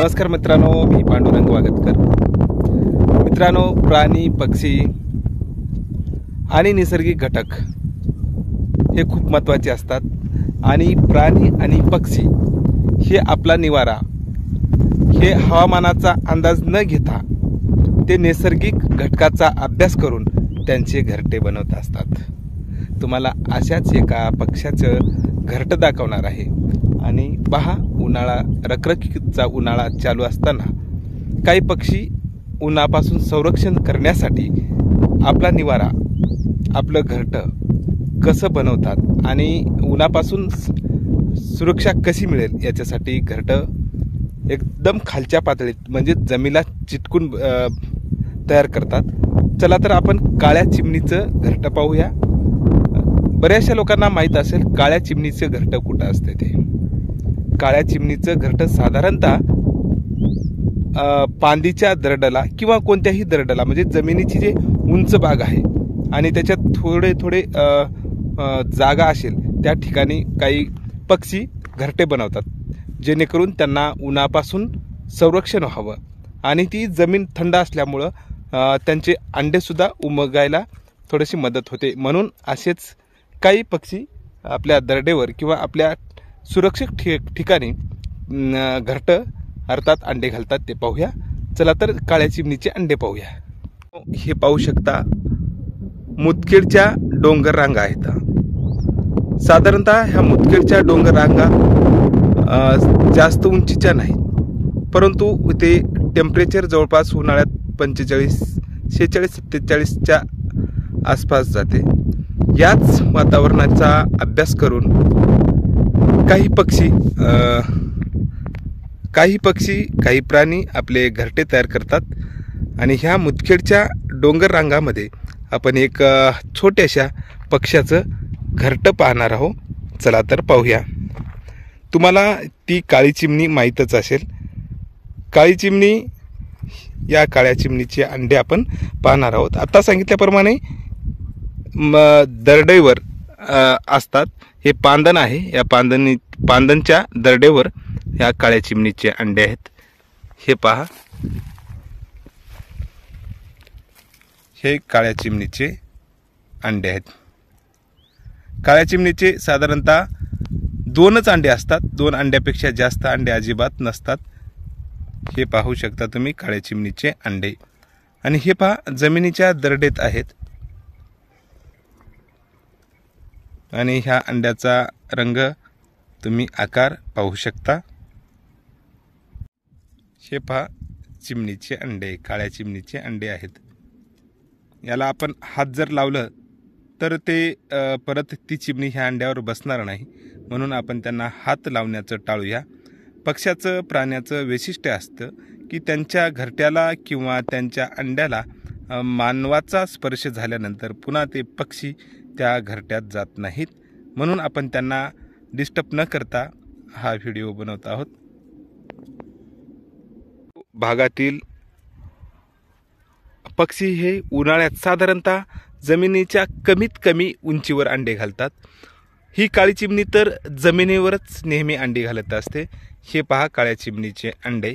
नमस्कार मित्रांनो, मी पांडुरंग वागतकर। मित्रांनो, प्राणी, पक्षी आणि नैसर्गिक घटक हे खूप महत्त्वाचे असतात आणि प्राणी आणि पक्षी हे आपला निवारा, हे हवामानाचा अंदाज न घेता ते नैसर्गिक घटकाचा अभ्यास करून त्यांचे घरटे बनवत असतात। तुम्हाला अशाच एका पक्ष्याचं घरटं दाखवणार आहे। आणि पहा, उन्हाळा, रखरखीचा उन्हाळा चालू असताना काही पक्षी उन्हापासून संरक्षण करण्यासाठी आपला निवारा, आपलं घरटं कसं बनवतात आणि उन्हापासून सुरक्षा कशी मिळेल याच्यासाठी घरटं एकदम खालच्या पातळीत म्हणजे जमिनीला चिटकून तयार करतात। चला तर आपण काळ्या चिमणीचं घरटं पाहूया। बऱ्याचशा लोकांना माहीत असेल काळ्या चिमणीचं घरटं कुठं असते ते। काळ्या चिमणीचं घरटं साधारणतः पांदीच्या दरडाला किंवा कोणत्याही दरडाला, म्हणजे जमिनीची जे उंच भाग आहे आणि त्याच्यात थोडे थोडे जागा असेल त्या ठिकाणी काही पक्षी घरटे बनवतात, जेणेकरून त्यांना उन्हापासून संरक्षण व्हावं। आणि ती जमीन थंड असल्यामुळं त्यांचे अंडेसुद्धा उमगायला थोडीशी मदत होते। म्हणून असेच काही पक्षी आपल्या दरडेवर किंवा आपल्या सुरक्षित ठिकाणी घरटं अर्थात अंडे घालतात, ते पाहूया। चला तर काळ्या चिमणीचे अंडे पाहूया। हे पाहू शकता, मुदखेडच्या डोंगर रांगा आहेत। साधारणतः ह्या मुदखेडच्या डोंगर रांगा जास्त उंचीच्या नाहीत, परंतु ते टेम्परेचर जवळपास उन्हाळ्यात 45, 46, 47च्या आसपास जाते। याच वातावरणाचा अभ्यास करून काही पक्षी, प्राणी आपले घरटे तयार करतात। आणि ह्या मुदखेडच्या डोंगर रांगामध्ये आपण एक छोट्याशा पक्ष्याचं घरटं पाहणार आहोत। चला तर पाहूया। तुम्हाला ती काळी चिमणी माहीतच असेल। काळी चिमणी, या काळ्या चिमणीचे अंडे आपण पाहणार आहोत। आता सांगितल्याप्रमाणे दरडेवर असतात, हे पांदन आहे, या पांदनच्या दरडेवर ह्या काळ्या चिमणीचे अंडे आहेत। हे पहा, हे काळ्या चिमणीचे अंडे आहेत। काळ्या चिमणीचे साधारणतः 2च अंडे असतात, 2 अंड्यापेक्षा जास्त अंडे अजिबात नसतात। हे पाहू शकता तुम्ही काळ्या चिमणीचे अंडे। आणि हे पहा, जमिनीच्या दरडेत आहेत आणि ह्या अंड्याचा रंग तुम्ही आकार पाहू शकता। हे पहा, चिमणीचे अंडे, काळ्या चिमणीचे अंडे आहेत। याला आपण हात जर लावलं तर ते परत ती चिमणी ह्या अंड्यावर बसणार नाही, म्हणून आपण त्यांना हात लावण्याचं टाळूया। पक्ष्याचं, प्राण्याचं वैशिष्ट्य असतं की त्यांच्या घरट्याला किंवा त्यांच्या अंड्याला मानवाचा स्पर्श झाल्यानंतर पुन्हा ते पक्षी त्या घरट्यात जात नाहीत, म्हणून आपण त्यांना डिस्टर्ब न करता हा व्हिडिओ बनवत आहोत। भागातील पक्षी हे उन्हाळ्यात साधारणतः जमिनीच्या कमीत कमी उंचीवर अंडे घालतात। ही काळी चिमणी तर जमिनीवरच नेहमी अंडी घालत असते। हे पहा काळ्या चिमणीचे अंडे।